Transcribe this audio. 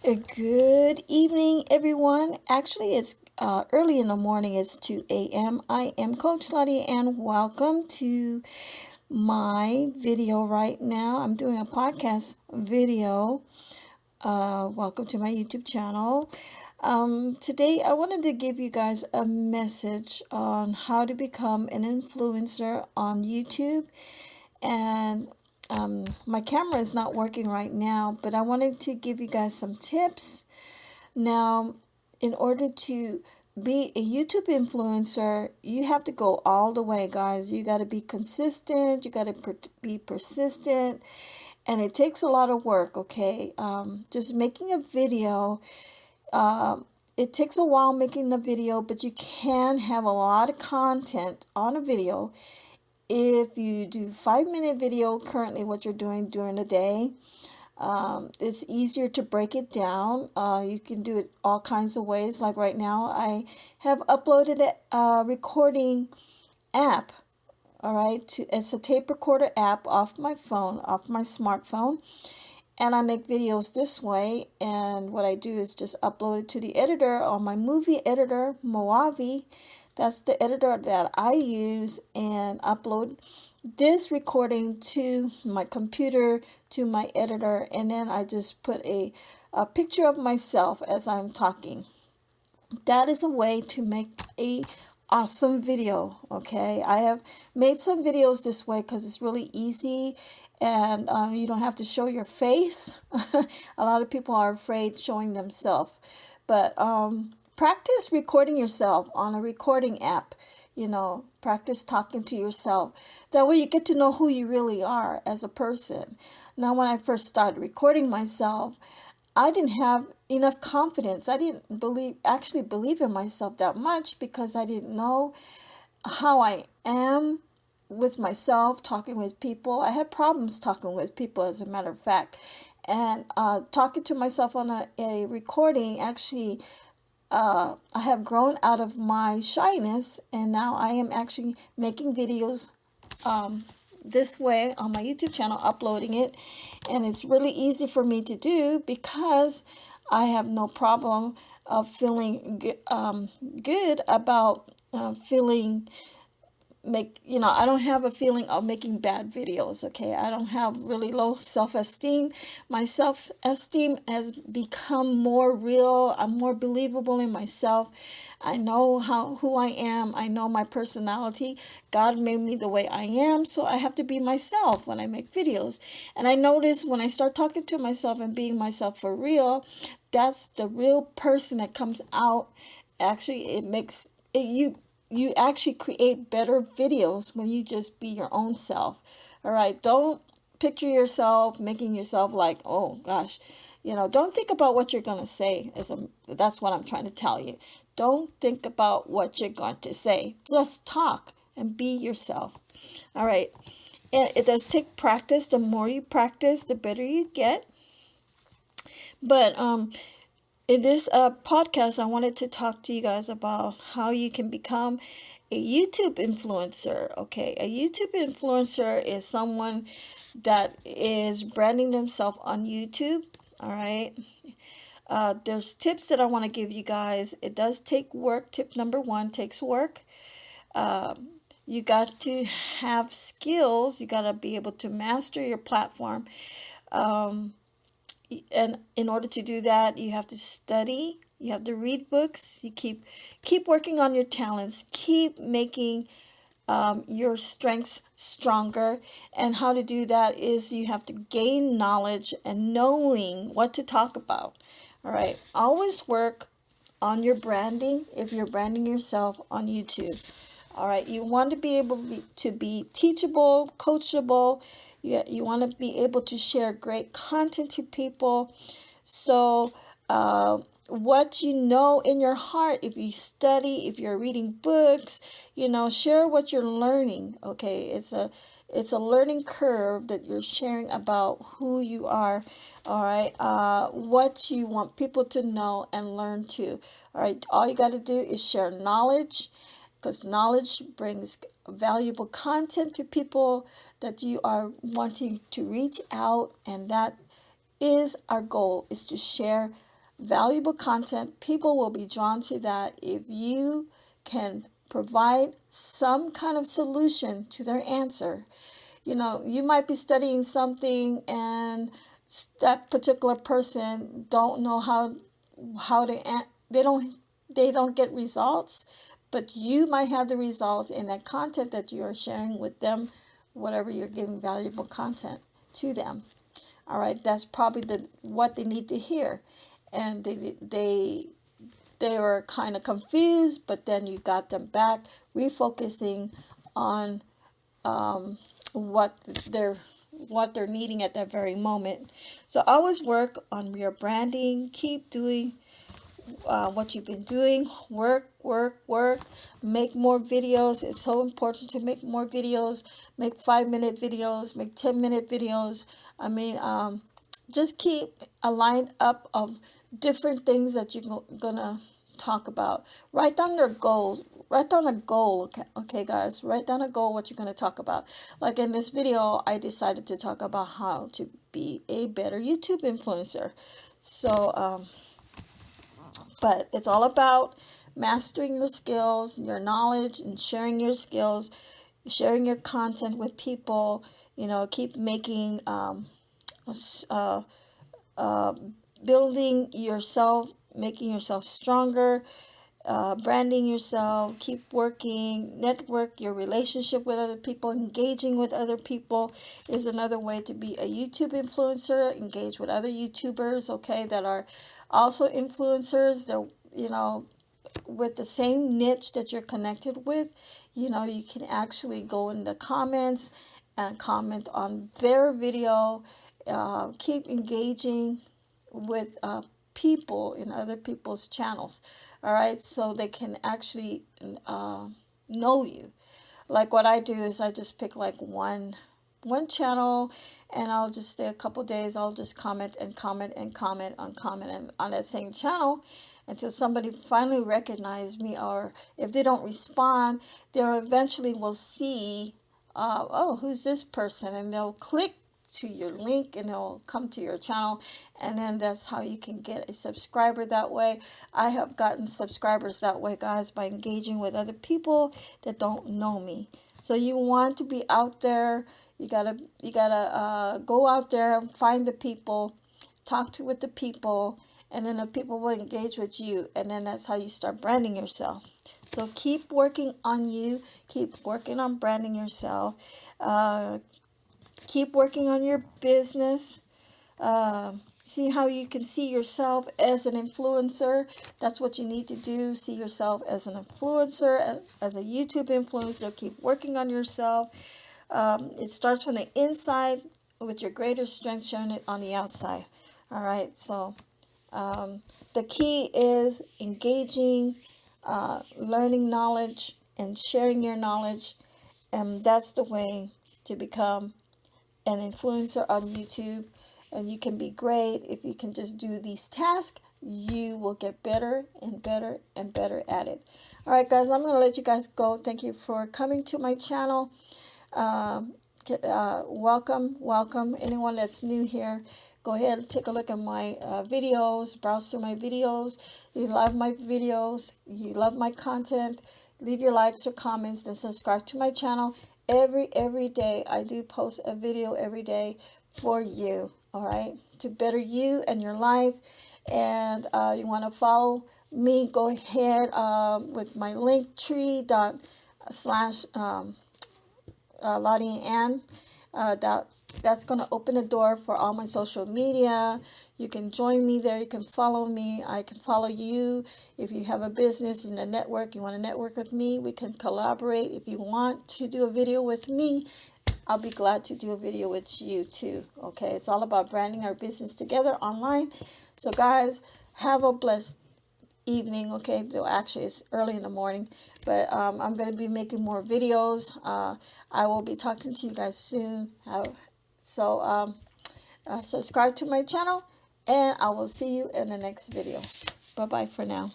Good evening, everyone. Actually, it's early in the morning. It's 2 a.m. I am Coach Laudiaann. Welcome to my video right now. I'm doing a podcast video. Welcome to my YouTube channel. Today, I wanted to give you guys a message on how to become an influencer on YouTube. And my camera is not working right now, but I wanted to give you guys some tips. Now, in order to be a YouTube influencer, you have to go all the way, guys. You got to be consistent, you got to be persistent, and it takes a lot of work, okay? Just making a video, it takes a while making a video, but you can have a lot of content on a video. If you do 5-minute video, currently what you're doing during the day, it's easier to break it down. You can do it all kinds of ways. Like right now, I have uploaded a recording app. All right, it's a tape recorder app off my phone, off my smartphone, and I make videos this way. And what I do is just upload it to the editor on my movie editor, Moavi. That's the editor that I use, and upload this recording to my computer, to my editor, and then I just put a picture of myself as I'm talking. That is a way to make a awesome video, okay? I have made some videos this way because it's really easy, and you don't have to show your face. A lot of people are afraid showing themselves, but practice recording yourself on a recording app. Practice talking to yourself. That way you get to know who you really are as a person. Now, when I first started recording myself, I didn't have enough confidence. I didn't actually believe in myself that much because I didn't know how I am with myself, talking with people. I had problems talking with people, as a matter of fact. And talking to myself on a recording actually, I have grown out of my shyness, and now I am actually making videos this way on my YouTube channel, uploading it, and it's really easy for me to do because I have no problem of feeling good about feeling I don't have a feeling of making bad videos, okay? I don't have really low self-esteem. My self-esteem has become more real. I'm more believable in myself. I know who I am. I know my personality. God made me the way I am, so I have to be myself when I make videos. And I notice when I start talking to myself and being myself for real, that's the real person that comes out. Actually, it makes it you actually create better videos when you just be your own self. All right, don't picture yourself making yourself like, oh gosh, don't think about what you're going to say. That's what I'm trying to tell you. Don't think about what you're going to say. Just talk and be yourself. All right, and it does take practice. The more you practice, the better you get. But in this podcast, I wanted to talk to you guys about how you can become a YouTube influencer. Okay, a YouTube influencer is someone that is branding themselves on YouTube. All right. There's tips that I want to give you guys. It does take work. Tip number 1 takes work. You got to have skills. You got to be able to master your platform. And in order to do that, you have to study, you have to read books, you keep working on your talents, keep making your strengths stronger. And how to do that is you have to gain knowledge and knowing what to talk about. All right, always work on your branding if you're branding yourself on YouTube. All right, you want to be able to be teachable, coachable. You want to be able to share great content to people. So what you know in your heart, if you study, if you're reading books, share what you're learning. Okay, it's a learning curve that you're sharing about who you are. All right, what you want people to know and learn too. All right, all you got to do is share knowledge, because knowledge brings valuable content to people that you are wanting to reach out, and that is our goal, is to share valuable content. People will be drawn to that if you can provide some kind of solution to their answer. You know, you might be studying something and that particular person don't know how to they don't get results, but you might have the results in that content that you are sharing with them, whatever you're giving valuable content to them. All right, that's probably what they need to hear, and they were kind of confused, but then you got them back refocusing on what they're needing at that very moment. So always work on your branding. Keep doing what you've been doing. Work, work, work. Make more videos. It's so important to make more videos. Make 5-minute videos. Make 10-minute videos. I mean, just keep a line up of different things that you're gonna talk about. Write down your goals. Write down a goal, okay, guys. Write down a goal, what you're going to talk about. Like in this video, I decided to talk about how to be a better YouTube influencer. So, but it's all about mastering your skills, your knowledge, and sharing your skills, sharing your content with people. You know, keep making, building yourself, making yourself stronger. Branding yourself, keep working, network your relationship with other people. Engaging with other people is another way to be a YouTube influencer. Engage with other YouTubers, okay, that are also influencers. They're, you know, with the same niche that you're connected with. You know, you can actually go in the comments and comment on their video. Keep engaging with people in other people's channels, all right, so they can actually know you. Like what I do is I just pick like one channel, and I'll just stay a couple days. I'll just comment and comment and comment on that same channel until somebody finally recognize me, or if they don't respond, they eventually will see, oh, who's this person, and they'll click to your link and it'll come to your channel, and then that's how you can get a subscriber that way. I have gotten subscribers that way, guys, by engaging with other people that don't know me. So you want to be out there. You gotta go out there and find the people, with the people, and then the people will engage with you, and then that's how you start branding yourself. So keep working on you, keep working on branding yourself. Keep working on your business. See how you can see yourself as an influencer. That's what you need to do. See yourself as an influencer, as a YouTube influencer. Keep working on yourself. It starts from the inside with your greater strength showing it on the outside. All right. So the key is engaging, learning knowledge, and sharing your knowledge. And that's the way to become an influencer on YouTube. And you can be great if you can just do these tasks. You will get better and better and better at it. All right, guys, I'm going to let you guys go. Thank you for coming to my channel. Welcome. Anyone that's new here, go ahead and take a look at my videos. Browse through my videos. You love my videos. You love my content. Leave your likes or comments, then subscribe to my channel. Every day I do post a video every day for you, all right, to better you and your life. And you want to follow me, go ahead with my link tree.slash Laudiaann. That's going to open the door for all my social media. You can join me there. You can follow me. I can follow you. If you have a business in a network, you want to network with me, we can collaborate. If you want to do a video with me, I'll be glad to do a video with you too. Okay, it's all about branding our business together online. So guys, have a blessed evening. Okay, well, actually it's early in the morning, but I'm going to be making more videos. I will be talking to you guys soon. So subscribe to my channel, and I will see you in the next video. Bye bye for now.